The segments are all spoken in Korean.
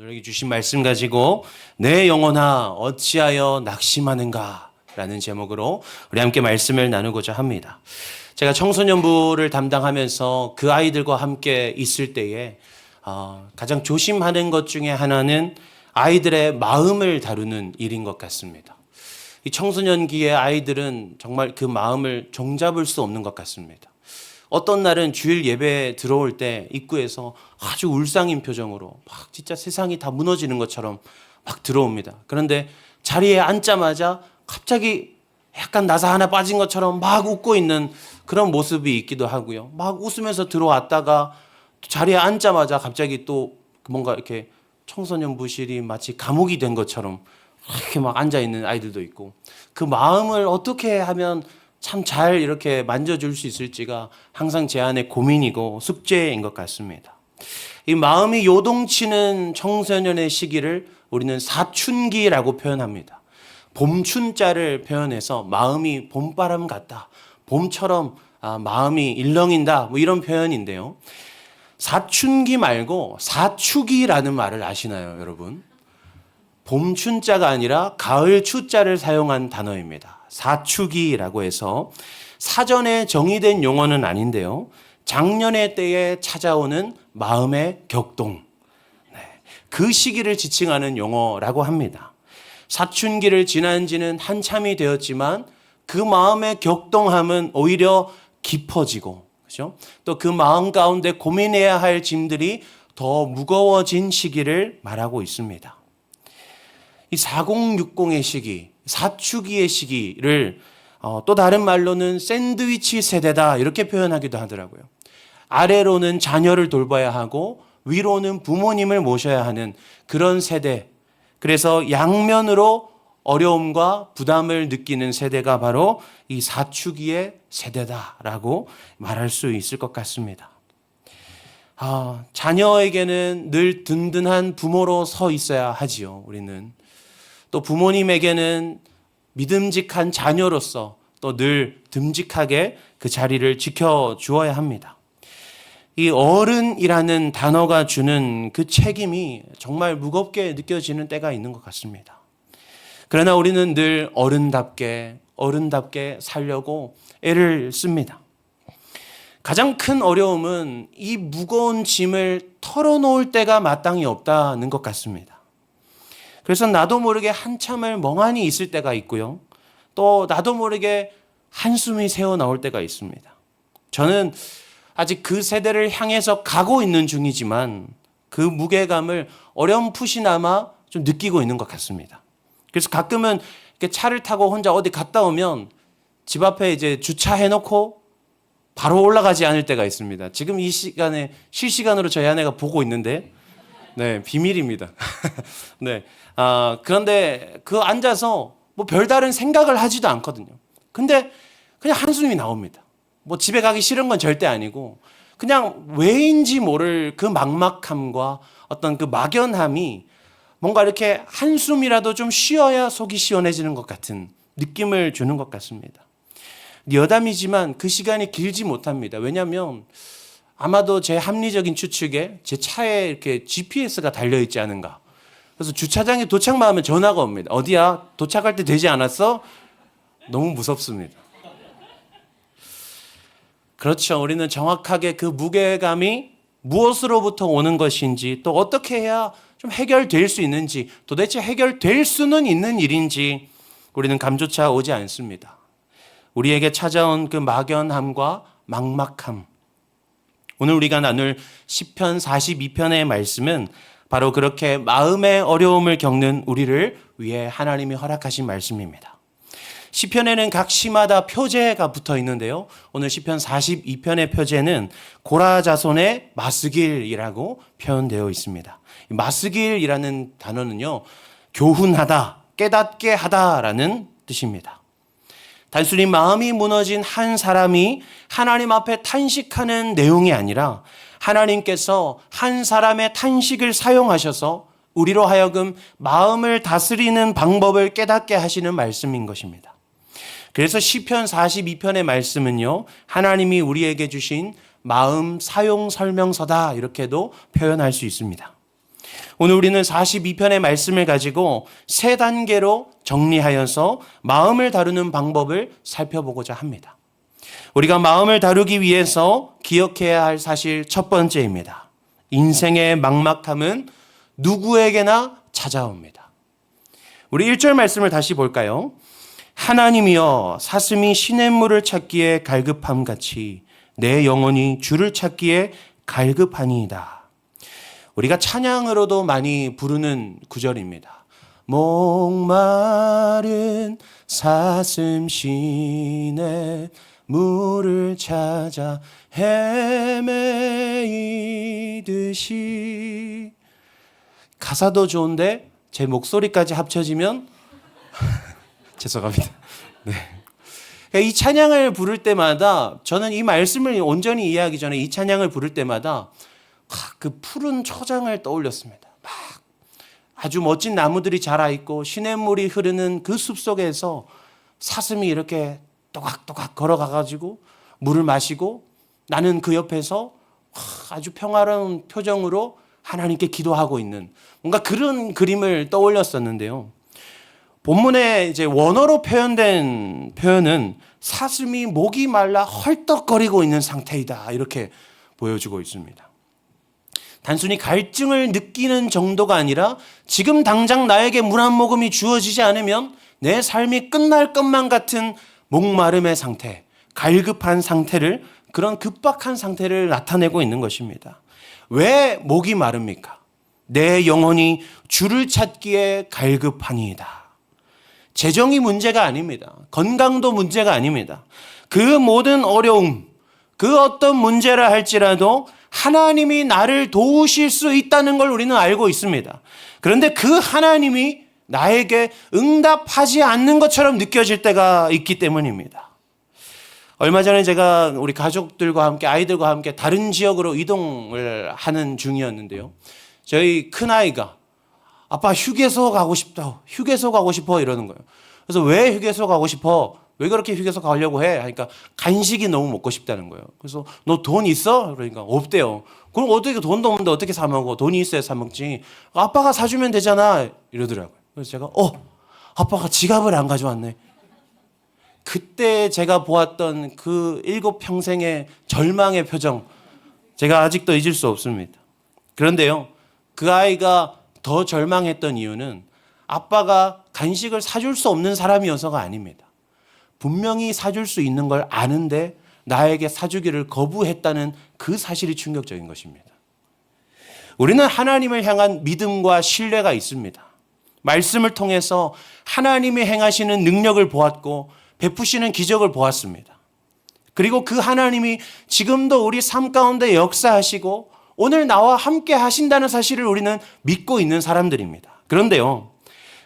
오늘 주신 말씀 가지고 내 영혼아 어찌하여 낙심하는가 라는 제목으로 우리 함께 말씀을 나누고자 합니다. 제가 청소년부를 담당하면서 그 아이들과 함께 있을 때에 가장 조심하는 것 중에 하나는 아이들의 마음을 다루는 일인 것 같습니다. 이 청소년기의 아이들은 정말 그 마음을 종잡을 수 없는 것 같습니다. 어떤 날은 주일 예배에 들어올 때 입구에서 아주 울상인 표정으로 막 진짜 세상이 다 무너지는 것처럼 막 들어옵니다. 그런데 자리에 앉자마자 갑자기 약간 나사 하나 빠진 것처럼 막 웃고 있는 그런 모습이 있기도 하고요. 막 웃으면서 들어왔다가 자리에 앉자마자 갑자기 또 뭔가 이렇게 청소년부실이 마치 감옥이 된 것처럼 이렇게 막 앉아있는 아이들도 있고, 그 마음을 어떻게 하면 참 잘 이렇게 만져줄 수 있을지가 항상 제 안의 고민이고 숙제인 것 같습니다. 이 마음이 요동치는 청소년의 시기를 우리는 사춘기라고 표현합니다. 봄춘자를 표현해서 마음이 봄바람 같다, 봄처럼 마음이 일렁인다, 뭐 이런 표현인데요. 사춘기 말고 사축이라는 말을 아시나요, 여러분? 봄춘자가 아니라 가을 추자를 사용한 단어입니다. 사축이라고 해서 사전에 정의된 용어는 아닌데요. 작년의 때에 찾아오는 마음의 격동, 그 시기를 지칭하는 용어라고 합니다. 사춘기를 지난 지는 한참이 되었지만 그 마음의 격동함은 오히려 깊어지고, 그렇죠? 또 그 마음 가운데 고민해야 할 짐들이 더 무거워진 시기를 말하고 있습니다. 이 4060의 시기, 사춘기의 시기를 또 다른 말로는 샌드위치 세대다 이렇게 표현하기도 하더라고요. 아래로는 자녀를 돌봐야 하고 위로는 부모님을 모셔야 하는 그런 세대. 그래서 양면으로 어려움과 부담을 느끼는 세대가 바로 이 사춘기의 세대다라고 말할 수 있을 것 같습니다. 자녀에게는 늘 든든한 부모로 서 있어야 하지요, 우리는. 또 부모님에게는 믿음직한 자녀로서 또 늘 듬직하게 그 자리를 지켜주어야 합니다. 이 어른이라는 단어가 주는 그 책임이 정말 무겁게 느껴지는 때가 있는 것 같습니다. 그러나 우리는 늘 어른답게 살려고 애를 씁니다. 가장 큰 어려움은 이 무거운 짐을 털어놓을 때가 마땅히 없다는 것 같습니다. 그래서 나도 모르게 한참을 멍하니 있을 때가 있고요. 또 나도 모르게 한숨이 새어 나올 때가 있습니다. 저는 아직 그 세대를 향해서 가고 있는 중이지만 그 무게감을 어렴풋이나마 좀 느끼고 있는 것 같습니다. 그래서 가끔은 이렇게 차를 타고 혼자 어디 갔다 오면 집 앞에 이제 주차해놓고 바로 올라가지 않을 때가 있습니다. 지금 이 시간에 실시간으로 저희 아내가 보고 있는데, 네, 비밀입니다. 네. 그런데 그 앉아서 뭐 별다른 생각을 하지도 않거든요. 근데 그냥 한숨이 나옵니다. 뭐 집에 가기 싫은 건 절대 아니고 그냥 왜인지 모를 그 막막함과 어떤 그 막연함이 뭔가 이렇게 한숨이라도 좀 쉬어야 속이 시원해지는 것 같은 느낌을 주는 것 같습니다. 여담이지만 그 시간이 길지 못합니다. 왜냐하면 아마도 제 합리적인 추측에 제 차에 이렇게 GPS가 달려있지 않은가. 그래서 주차장에 도착만 하면 전화가 옵니다. 어디야? 도착할 때 되지 않았어? 너무 무섭습니다. 그렇죠. 우리는 정확하게 그 무게감이 무엇으로부터 오는 것인지, 또 어떻게 해야 좀 해결될 수 있는지, 도대체 해결될 수는 있는 일인지 우리는 감조차 오지 않습니다. 우리에게 찾아온 그 막연함과 막막함. 오늘 우리가 나눌 시편 42편의 말씀은 바로 그렇게 마음의 어려움을 겪는 우리를 위해 하나님이 허락하신 말씀입니다. 시편에는 각 시마다 표제가 붙어 있는데요. 오늘 시편 42편의 표제는 고라 자손의 마스길이라고 표현되어 있습니다. 마스길이라는 단어는요, 교훈하다, 깨닫게 하다라는 뜻입니다. 단순히 마음이 무너진 한 사람이 하나님 앞에 탄식하는 내용이 아니라 하나님께서 한 사람의 탄식을 사용하셔서 우리로 하여금 마음을 다스리는 방법을 깨닫게 하시는 말씀인 것입니다. 그래서 시편 42편의 말씀은요, 하나님이 우리에게 주신 마음 사용 설명서다 이렇게도 표현할 수 있습니다. 오늘 우리는 42편의 말씀을 가지고 세 단계로 정리하여서 마음을 다루는 방법을 살펴보고자 합니다. 우리가 마음을 다루기 위해서 기억해야 할 사실 첫 번째입니다. 인생의 막막함은 누구에게나 찾아옵니다. 우리 1절 말씀을 다시 볼까요? 하나님이여 사슴이 시냇물을 찾기에 갈급함같이 내 영혼이 주를 찾기에 갈급하니이다. 우리가 찬양으로도 많이 부르는 구절입니다. 목마른 사슴 시냇물을 찾아 헤매이듯이. 가사도 좋은데 제 목소리까지 합쳐지면 죄송합니다. 네. 이 찬양을 부를 때마다 저는 이 말씀을 온전히 이해하기 전에 이 찬양을 부를 때마다 그 푸른 초장을 떠올렸습니다. 막 아주 멋진 나무들이 자라 있고 시냇물이 흐르는 그 숲속에서 사슴이 이렇게 또각또각 걸어가가지고 물을 마시고 나는 그 옆에서 아주 평화로운 표정으로 하나님께 기도하고 있는 뭔가 그런 그림을 떠올렸었는데요. 본문에 이제 원어로 표현된 표현은 사슴이 목이 말라 헐떡거리고 있는 상태이다 이렇게 보여주고 있습니다. 단순히 갈증을 느끼는 정도가 아니라 지금 당장 나에게 물 한 모금이 주어지지 않으면 내 삶이 끝날 것만 같은 목마름의 상태, 갈급한 상태를, 그런 급박한 상태를 나타내고 있는 것입니다. 왜 목이 마릅니까? 내 영혼이 주를 찾기에 갈급하니이다. 재정이 문제가 아닙니다. 건강도 문제가 아닙니다. 그 모든 어려움, 그 어떤 문제라 할지라도 하나님이 나를 도우실 수 있다는 걸 우리는 알고 있습니다. 그런데 그 하나님이 나에게 응답하지 않는 것처럼 느껴질 때가 있기 때문입니다. 얼마 전에 제가 우리 가족들과 함께, 아이들과 함께 다른 지역으로 이동을 하는 중이었는데요. 저희 큰아이가 아빠 휴게소 가고 싶다. 휴게소 가고 싶어 이러는 거예요. 그래서 왜 휴게소 가고 싶어? 왜 그렇게 휴게소 가려고 해? 하니까 간식이 너무 먹고 싶다는 거예요. 그래서 너 돈 있어? 그러니까 없대요. 그럼 어떻게 돈도 없는데 어떻게 사 먹어? 돈이 있어야 사 먹지. 아빠가 사주면 되잖아. 이러더라고요. 그래서 제가 아빠가 지갑을 안 가져왔네. 그때 제가 보았던 그 7평생의 절망의 표정, 제가 아직도 잊을 수 없습니다. 그런데요, 그 아이가 더 절망했던 이유는 아빠가 간식을 사줄 수 없는 사람이어서가 아닙니다. 분명히 사줄 수 있는 걸 아는데 나에게 사주기를 거부했다는 그 사실이 충격적인 것입니다. 우리는 하나님을 향한 믿음과 신뢰가 있습니다. 말씀을 통해서 하나님이 행하시는 능력을 보았고 베푸시는 기적을 보았습니다. 그리고 그 하나님이 지금도 우리 삶 가운데 역사하시고 오늘 나와 함께 하신다는 사실을 우리는 믿고 있는 사람들입니다. 그런데요,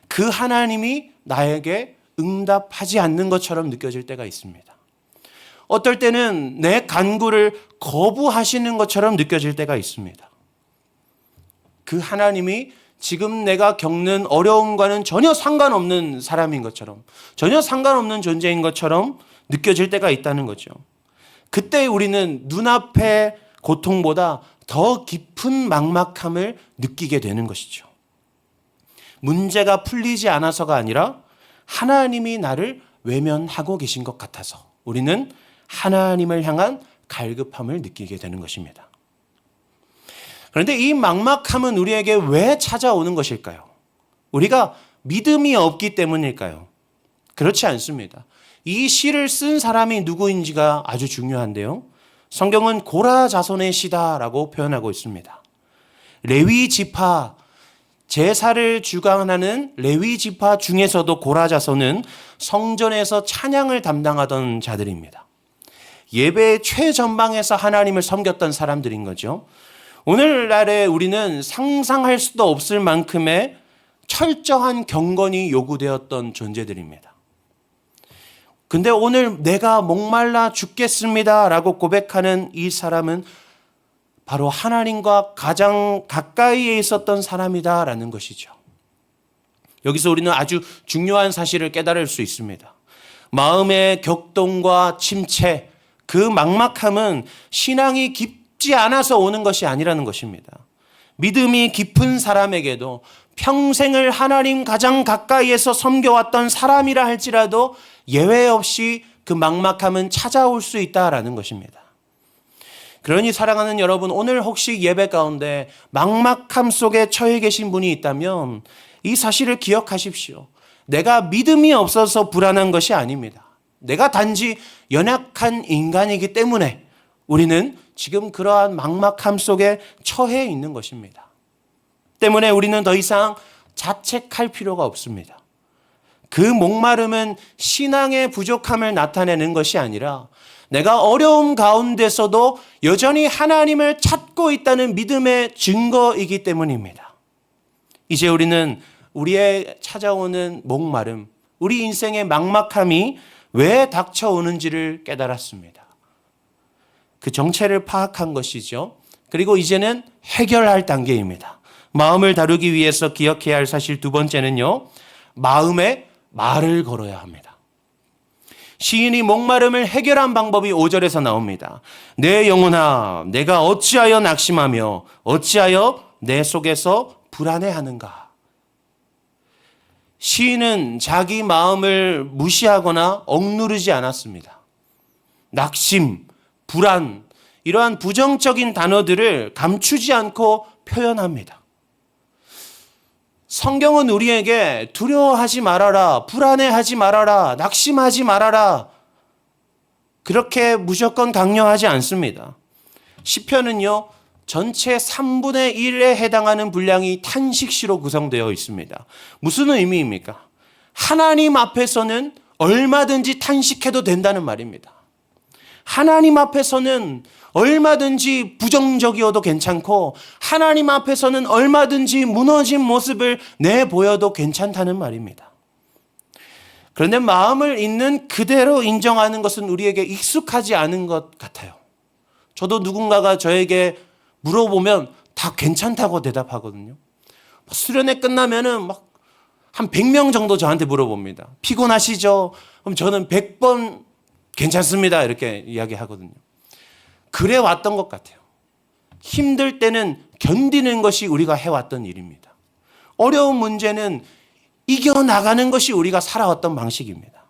그 하나님이 나에게 응답하지 않는 것처럼 느껴질 때가 있습니다. 어떨 때는 내 간구를 거부하시는 것처럼 느껴질 때가 있습니다. 그 하나님이 지금 내가 겪는 어려움과는 전혀 상관없는 사람인 것처럼, 전혀 상관없는 존재인 것처럼 느껴질 때가 있다는 거죠. 그때 우리는 눈앞의 고통보다 더 깊은 막막함을 느끼게 되는 것이죠. 문제가 풀리지 않아서가 아니라 하나님이 나를 외면하고 계신 것 같아서 우리는 하나님을 향한 갈급함을 느끼게 되는 것입니다. 그런데 이 막막함은 우리에게 왜 찾아오는 것일까요? 우리가 믿음이 없기 때문일까요? 그렇지 않습니다. 이 시를 쓴 사람이 누구인지가 아주 중요한데요. 성경은 고라 자손의 시다라고 표현하고 있습니다. 레위 지파, 제사를 주관하는 레위 지파 중에서도 고라 자손은 성전에서 찬양을 담당하던 자들입니다. 예배의 최전방에서 하나님을 섬겼던 사람들인 거죠. 오늘날에 우리는 상상할 수도 없을 만큼의 철저한 경건이 요구되었던 존재들입니다. 근데 오늘 내가 목말라 죽겠습니다 라고 고백하는 이 사람은 바로 하나님과 가장 가까이에 있었던 사람이다라는 것이죠. 여기서 우리는 아주 중요한 사실을 깨달을 수 있습니다. 마음의 격동과 침체, 그 막막함은 신앙이 깊지 않아서 오는 것이 아니라는 것입니다. 믿음이 깊은 사람에게도 평생을 하나님 가장 가까이에서 섬겨왔던 사람이라 할지라도 예외 없이 그 막막함은 찾아올 수 있다라는 것입니다. 그러니 사랑하는 여러분, 오늘 혹시 예배 가운데 막막함 속에 처해 계신 분이 있다면 이 사실을 기억하십시오. 내가 믿음이 없어서 불안한 것이 아닙니다. 내가 단지 연약한 인간이기 때문에 우리는 지금 그러한 막막함 속에 처해 있는 것입니다. 때문에 우리는 더 이상 자책할 필요가 없습니다. 그 목마름은 신앙의 부족함을 나타내는 것이 아니라 내가 어려움 가운데서도 여전히 하나님을 찾고 있다는 믿음의 증거이기 때문입니다. 이제 우리는 우리의 찾아오는 목마름, 우리 인생의 막막함이 왜 닥쳐오는지를 깨달았습니다. 그 정체를 파악한 것이죠. 그리고 이제는 해결할 단계입니다. 마음을 다루기 위해서 기억해야 할 사실 두 번째는요, 마음에 말을 걸어야 합니다. 시인이 목마름을 해결한 방법이 5절에서 나옵니다. 내 영혼아, 내가 어찌하여 낙심하며 어찌하여 내 속에서 불안해하는가. 시인은 자기 마음을 무시하거나 억누르지 않았습니다. 낙심, 불안, 이러한 부정적인 단어들을 감추지 않고 표현합니다. 성경은 우리에게 두려워하지 말아라, 불안해하지 말아라, 낙심하지 말아라, 그렇게 무조건 강요하지 않습니다. 시편은요, 전체 3분의 1에 해당하는 분량이 탄식시로 구성되어 있습니다. 무슨 의미입니까? 하나님 앞에서는 얼마든지 탄식해도 된다는 말입니다. 하나님 앞에서는 얼마든지 부정적이어도 괜찮고 하나님 앞에서는 얼마든지 무너진 모습을 내보여도 괜찮다는 말입니다. 그런데 마음을 있는 그대로 인정하는 것은 우리에게 익숙하지 않은 것 같아요. 저도 누군가가 저에게 물어보면 다 괜찮다고 대답하거든요. 수련회 끝나면은 막 한 100명 정도 저한테 물어봅니다. 피곤하시죠? 그럼 저는 100번 괜찮습니다, 이렇게 이야기하거든요. 그래 왔던 것 같아요. 힘들 때는 견디는 것이 우리가 해왔던 일입니다. 어려운 문제는 이겨나가는 것이 우리가 살아왔던 방식입니다.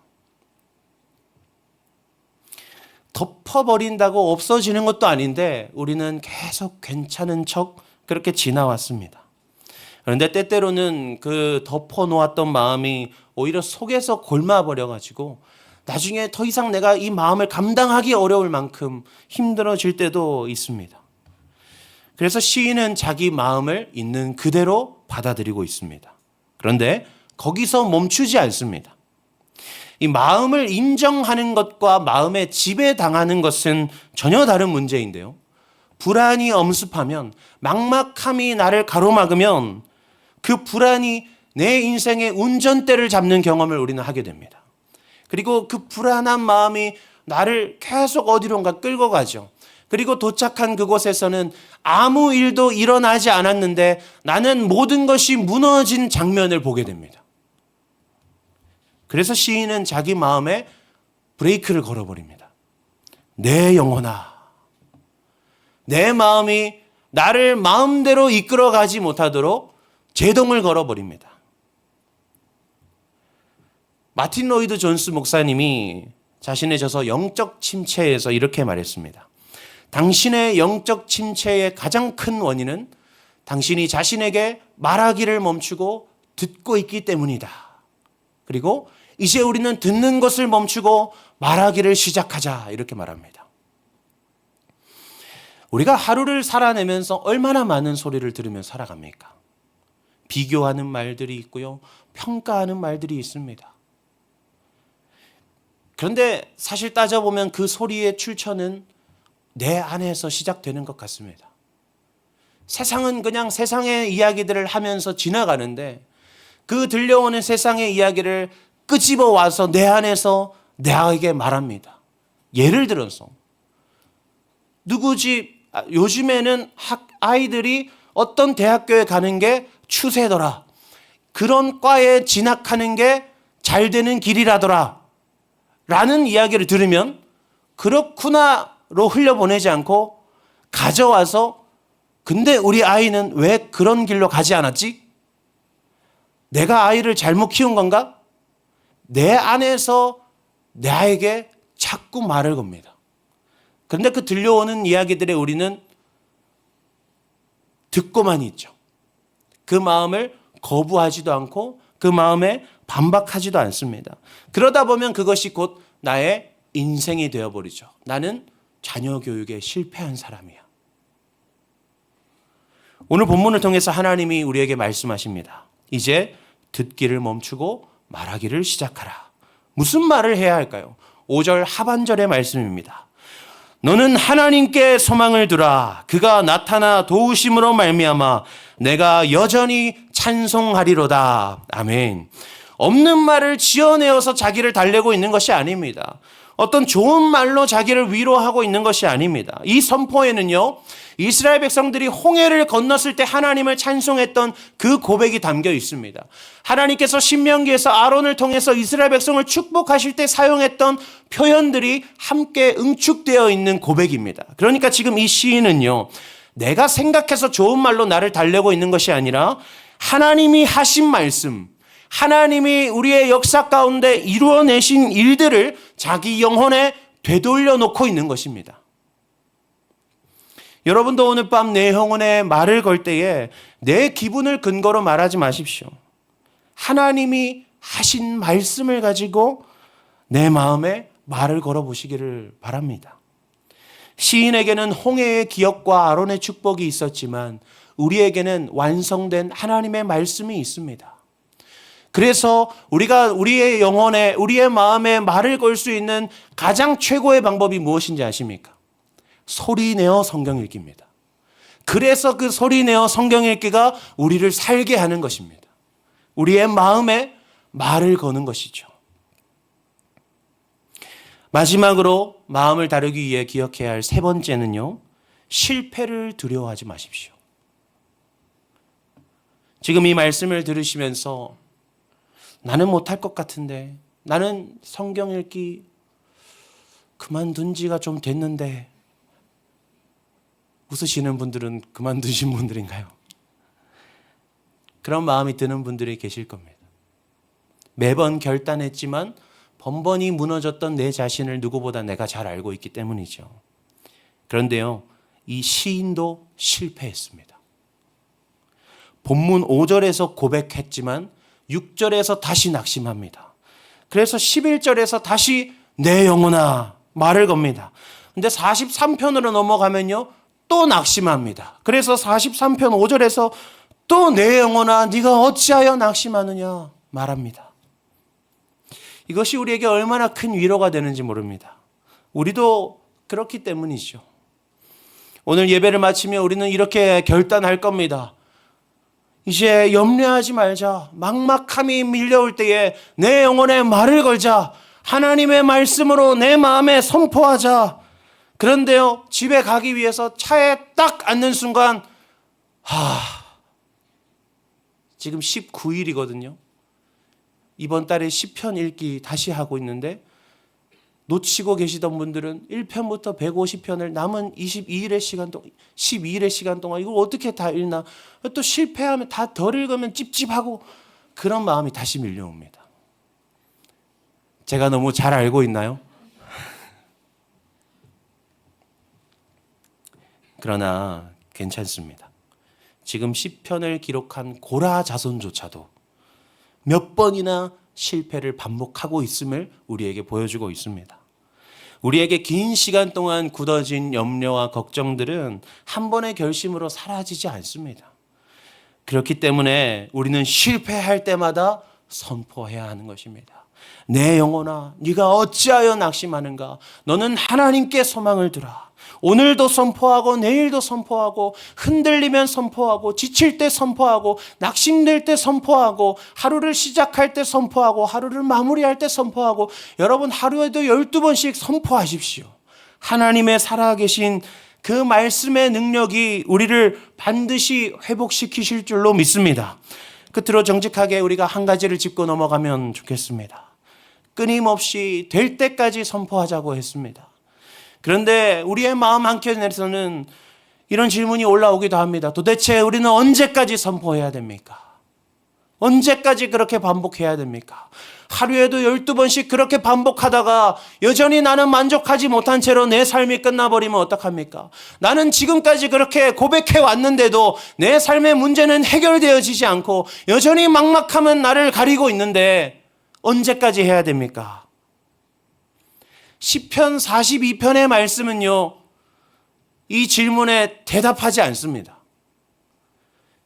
덮어버린다고 없어지는 것도 아닌데 우리는 계속 괜찮은 척 그렇게 지나왔습니다. 그런데 때때로는 그 덮어놓았던 마음이 오히려 속에서 골마버려가지고 나중에 더 이상 내가 이 마음을 감당하기 어려울 만큼 힘들어질 때도 있습니다. 그래서 시인은 자기 마음을 있는 그대로 받아들이고 있습니다. 그런데 거기서 멈추지 않습니다. 이 마음을 인정하는 것과 마음에 지배당하는 것은 전혀 다른 문제인데요. 불안이 엄습하면, 막막함이 나를 가로막으면 그 불안이 내 인생의 운전대를 잡는 경험을 우리는 하게 됩니다. 그리고 그 불안한 마음이 나를 계속 어디론가 끌고 가죠. 그리고 도착한 그곳에서는 아무 일도 일어나지 않았는데 나는 모든 것이 무너진 장면을 보게 됩니다. 그래서 시인은 자기 마음에 브레이크를 걸어버립니다. 내 영혼아, 내 마음이 나를 마음대로 이끌어가지 못하도록 제동을 걸어버립니다. 마틴 로이드 존스 목사님이 자신의 저서 영적 침체에서 이렇게 말했습니다. 당신의 영적 침체의 가장 큰 원인은 당신이 자신에게 말하기를 멈추고 듣고 있기 때문이다. 그리고 이제 우리는 듣는 것을 멈추고 말하기를 시작하자, 이렇게 말합니다. 우리가 하루를 살아내면서 얼마나 많은 소리를 들으며 살아갑니까? 비교하는 말들이 있고요, 평가하는 말들이 있습니다. 그런데 사실 따져보면 그 소리의 출처는 내 안에서 시작되는 것 같습니다. 세상은 그냥 세상의 이야기들을 하면서 지나가는데 그 들려오는 세상의 이야기를 끄집어 와서 내 안에서 나에게 말합니다. 예를 들어서 누구 집 요즘에는 아이들이 어떤 대학교에 가는 게 추세더라, 그런 과에 진학하는 게 잘 되는 길이라더라 라는 이야기를 들으면 그렇구나로 흘려보내지 않고 가져와서 근데 우리 아이는 왜 그런 길로 가지 않았지? 내가 아이를 잘못 키운 건가? 내 안에서 내 아이에게 자꾸 말을 겁니다. 그런데 그 들려오는 이야기들에 우리는 듣고만 있죠. 그 마음을 거부하지도 않고 그 마음에 반박하지도 않습니다. 그러다 보면 그것이 곧 나의 인생이 되어버리죠. 나는 자녀 교육에 실패한 사람이야. 오늘 본문을 통해서 하나님이 우리에게 말씀하십니다. 이제 듣기를 멈추고 말하기를 시작하라. 무슨 말을 해야 할까요? 5절 하반절의 말씀입니다. 너는 하나님께 소망을 두라. 그가 나타나 도우심으로 말미암아 내가 여전히 찬송하리로다. 아멘. 없는 말을 지어내어서 자기를 달래고 있는 것이 아닙니다. 어떤 좋은 말로 자기를 위로하고 있는 것이 아닙니다. 이 선포에는요, 이스라엘 백성들이 홍해를 건넜을 때 하나님을 찬송했던 그 고백이 담겨 있습니다. 하나님께서 신명기에서 아론을 통해서 이스라엘 백성을 축복하실 때 사용했던 표현들이 함께 응축되어 있는 고백입니다. 그러니까 지금 이 시인은요, 내가 생각해서 좋은 말로 나를 달래고 있는 것이 아니라 하나님이 하신 말씀, 하나님이 우리의 역사 가운데 이루어내신 일들을 자기 영혼에 되돌려 놓고 있는 것입니다. 여러분도 오늘 밤 내 영혼에 말을 걸 때에 내 기분을 근거로 말하지 마십시오. 하나님이 하신 말씀을 가지고 내 마음에 말을 걸어보시기를 바랍니다. 시인에게는 홍해의 기억과 아론의 축복이 있었지만 우리에게는 완성된 하나님의 말씀이 있습니다. 그래서 우리가 우리의 영혼에, 우리의 마음에 말을 걸 수 있는 가장 최고의 방법이 무엇인지 아십니까? 소리내어 성경 읽기입니다. 그래서 그 소리내어 성경 읽기가 우리를 살게 하는 것입니다. 우리의 마음에 말을 거는 것이죠. 마지막으로 마음을 다루기 위해 기억해야 할 세 번째는요, 실패를 두려워하지 마십시오. 지금 이 말씀을 들으시면서 나는 못할 것 같은데, 나는 성경 읽기 그만둔 지가 좀 됐는데, 웃으시는 분들은 그만두신 분들인가요? 그런 마음이 드는 분들이 계실 겁니다. 매번 결단했지만 번번이 무너졌던 내 자신을 누구보다 내가 잘 알고 있기 때문이죠. 그런데요, 이 시인도 실패했습니다. 본문 5절에서 고백했지만 6절에서 다시 낙심합니다. 그래서 11절에서 다시 내 영혼아 말을 겁니다. 근데 43편으로 넘어가면요, 또 낙심합니다. 그래서 43편 5절에서 또 내 영혼아 네가 어찌하여 낙심하느냐 말합니다. 이것이 우리에게 얼마나 큰 위로가 되는지 모릅니다. 우리도 그렇기 때문이죠. 오늘 예배를 마치며 우리는 이렇게 결단할 겁니다. 이제 염려하지 말자. 막막함이 밀려올 때에 내 영혼에 말을 걸자. 하나님의 말씀으로 내 마음에 선포하자. 그런데요, 집에 가기 위해서 차에 딱 앉는 순간, 지금 19일이거든요. 이번 달에 10편 읽기 다시 하고 있는데, 놓치고 계시던 분들은 1편부터 150편을 남은 12일의 시간 동안 이걸 어떻게 다 읽나? 또 실패하면 다 덜 읽으면 찝찝하고 그런 마음이 다시 밀려옵니다. 제가 너무 잘 알고 있나요? 그러나 괜찮습니다. 지금 10편을 기록한 고라 자손조차도 몇 번이나 실패를 반복하고 있음을 우리에게 보여주고 있습니다. 우리에게 긴 시간 동안 굳어진 염려와 걱정들은 한 번의 결심으로 사라지지 않습니다. 그렇기 때문에 우리는 실패할 때마다 선포해야 하는 것입니다. 내 영혼아, 네가 어찌하여 낙심하는가? 너는 하나님께 소망을 두라. 오늘도 선포하고 내일도 선포하고 흔들리면 선포하고 지칠 때 선포하고 낙심될 때 선포하고 하루를 시작할 때 선포하고 하루를 마무리할 때 선포하고 여러분 하루에도 12번씩 선포하십시오. 하나님의 살아계신 그 말씀의 능력이 우리를 반드시 회복시키실 줄로 믿습니다. 끝으로 정직하게 우리가 한 가지를 짚고 넘어가면 좋겠습니다. 끊임없이 될 때까지 선포하자고 했습니다. 그런데 우리의 마음 한켠에서는 이런 질문이 올라오기도 합니다. 도대체 우리는 언제까지 선포해야 됩니까? 언제까지 그렇게 반복해야 됩니까? 하루에도 12번씩 그렇게 반복하다가 여전히 나는 만족하지 못한 채로 내 삶이 끝나버리면 어떡합니까? 나는 지금까지 그렇게 고백해 왔는데도 내 삶의 문제는 해결되어지지 않고 여전히 막막함은 나를 가리고 있는데 언제까지 해야 됩니까? 시편 42편의 말씀은요, 이 질문에 대답하지 않습니다.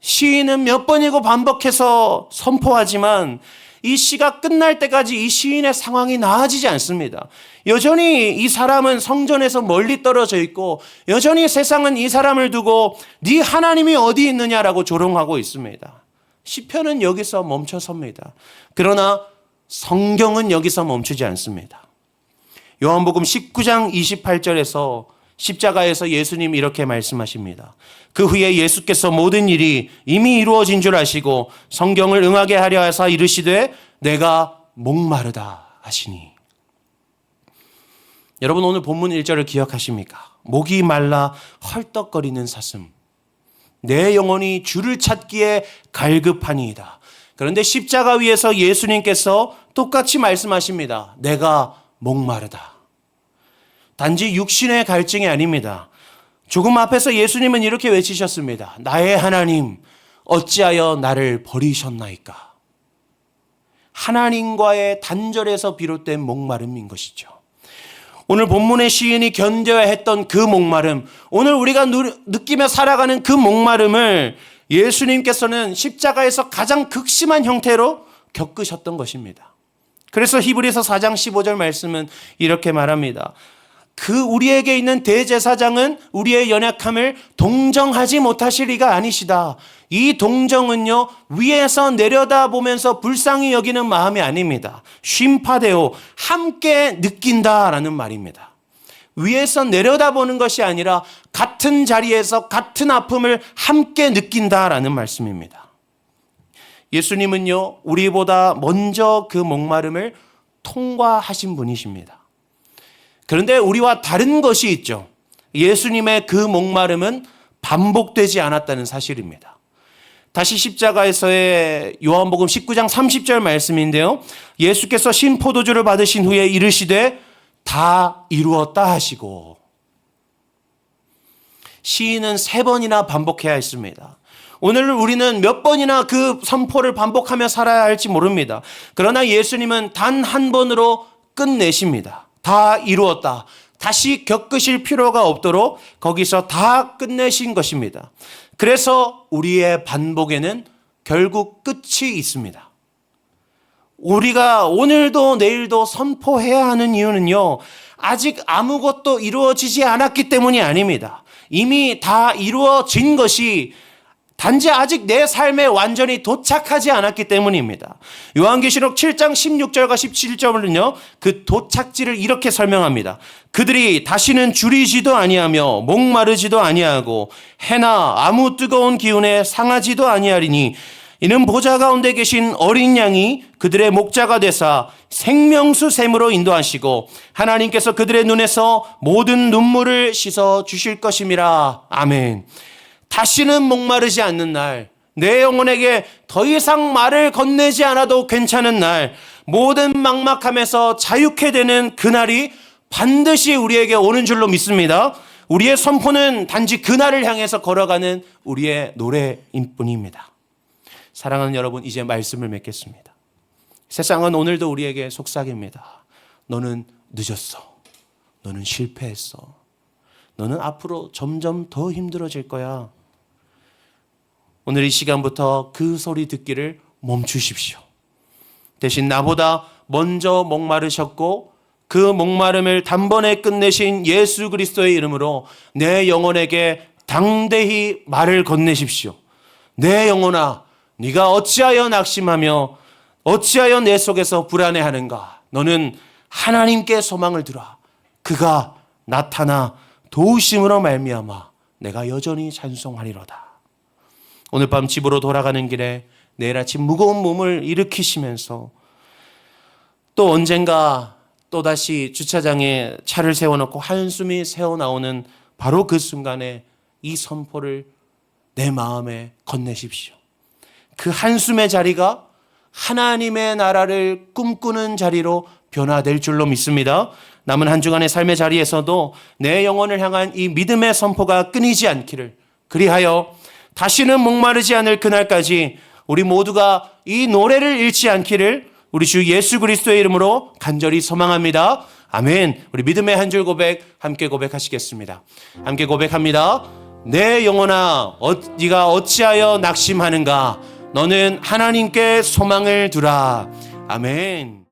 시인은 몇 번이고 반복해서 선포하지만 이 시가 끝날 때까지 이 시인의 상황이 나아지지 않습니다. 여전히 이 사람은 성전에서 멀리 떨어져 있고 여전히 세상은 이 사람을 두고 네 하나님이 어디 있느냐라고 조롱하고 있습니다. 시편은 여기서 멈춰섭니다. 그러나 성경은 여기서 멈추지 않습니다. 요한복음 19장 28절에서 십자가에서 예수님 이렇게 말씀하십니다. 그 후에 예수께서 모든 일이 이미 이루어진 줄 아시고 성경을 응하게 하려 하사 이르시되 내가 목마르다 하시니. 여러분 오늘 본문 1절을 기억하십니까? 목이 말라 헐떡거리는 사슴. 내 영혼이 주를 찾기에 갈급하니이다. 그런데 십자가 위에서 예수님께서 똑같이 말씀하십니다. 내가 목마르다. 단지 육신의 갈증이 아닙니다. 조금 앞에서 예수님은 이렇게 외치셨습니다. 나의 하나님, 어찌하여 나를 버리셨나이까? 하나님과의 단절에서 비롯된 목마름인 것이죠. 오늘 본문의 시인이 견뎌야 했던 그 목마름, 오늘 우리가 느끼며 살아가는 그 목마름을 예수님께서는 십자가에서 가장 극심한 형태로 겪으셨던 것입니다. 그래서 히브리서 4장 15절 말씀은 이렇게 말합니다. 그 우리에게 있는 대제사장은 우리의 연약함을 동정하지 못하실 리가 아니시다. 이 동정은요, 위에서 내려다보면서 불쌍히 여기는 마음이 아닙니다. 쉼파데오, 함께 느낀다라는 말입니다. 위에서 내려다보는 것이 아니라 같은 자리에서 같은 아픔을 함께 느낀다라는 말씀입니다. 예수님은요, 우리보다 먼저 그 목마름을 통과하신 분이십니다. 그런데 우리와 다른 것이 있죠. 예수님의 그 목마름은 반복되지 않았다는 사실입니다. 다시 십자가에서의 요한복음 19장 30절 말씀인데요. 예수께서 신포도주를 받으신 후에 이르시되 다 이루었다 하시고. 시인은 3번이나 반복해야 했습니다. 오늘 우리는 몇 번이나 그 선포를 반복하며 살아야 할지 모릅니다. 그러나 예수님은 단 한 번으로 끝내십니다. 다 이루었다. 다시 겪으실 필요가 없도록 거기서 다 끝내신 것입니다. 그래서 우리의 반복에는 결국 끝이 있습니다. 우리가 오늘도 내일도 선포해야 하는 이유는요, 아직 아무것도 이루어지지 않았기 때문이 아닙니다. 이미 다 이루어진 것이 단지 아직 내 삶에 완전히 도착하지 않았기 때문입니다. 요한계시록 7장 16절과 17절은요, 그 도착지를 이렇게 설명합니다. 그들이 다시는 줄이지도 아니하며 목마르지도 아니하고 해나 아무 뜨거운 기운에 상하지도 아니하리니 이는 보좌 가운데 계신 어린 양이 그들의 목자가 되사 생명수 샘으로 인도하시고 하나님께서 그들의 눈에서 모든 눈물을 씻어 주실 것임이라. 아멘. 다시는 목마르지 않는 날, 내 영혼에게 더 이상 말을 건네지 않아도 괜찮은 날, 모든 막막함에서 자유케 되는 그날이 반드시 우리에게 오는 줄로 믿습니다. 우리의 선포는 단지 그날을 향해서 걸어가는 우리의 노래일 뿐입니다. 사랑하는 여러분, 이제 말씀을 맺겠습니다. 세상은 오늘도 우리에게 속삭입니다. 너는 늦었어. 너는 실패했어. 너는 앞으로 점점 더 힘들어질 거야. 오늘 이 시간부터 그 소리 듣기를 멈추십시오. 대신 나보다 먼저 목마르셨고 그 목마름을 단번에 끝내신 예수 그리스도의 이름으로 내 영혼에게 당대히 말을 건네십시오. 내 영혼아, 네가 어찌하여 낙심하며 어찌하여 내 속에서 불안해하는가? 너는 하나님께 소망을 두라. 그가 나타나 도우심으로 말미암아 내가 여전히 찬송하리로다. 오늘 밤 집으로 돌아가는 길에 내일 아침 무거운 몸을 일으키시면서 또 언젠가 또다시 주차장에 차를 세워놓고 한숨이 새어나오는 바로 그 순간에 이 선포를 내 마음에 건네십시오. 그 한숨의 자리가 하나님의 나라를 꿈꾸는 자리로 변화될 줄로 믿습니다. 남은 한 주간의 삶의 자리에서도 내 영혼을 향한 이 믿음의 선포가 끊이지 않기를, 그리하여 다시는 목마르지 않을 그날까지 우리 모두가 이 노래를 잃지 않기를 우리 주 예수 그리스도의 이름으로 간절히 소망합니다. 아멘. 우리 믿음의 한 줄 고백 함께 고백하시겠습니다. 함께 고백합니다. 내 영혼아 네가 어찌하여 낙심하는가? 너는 하나님께 소망을 두라. 아멘.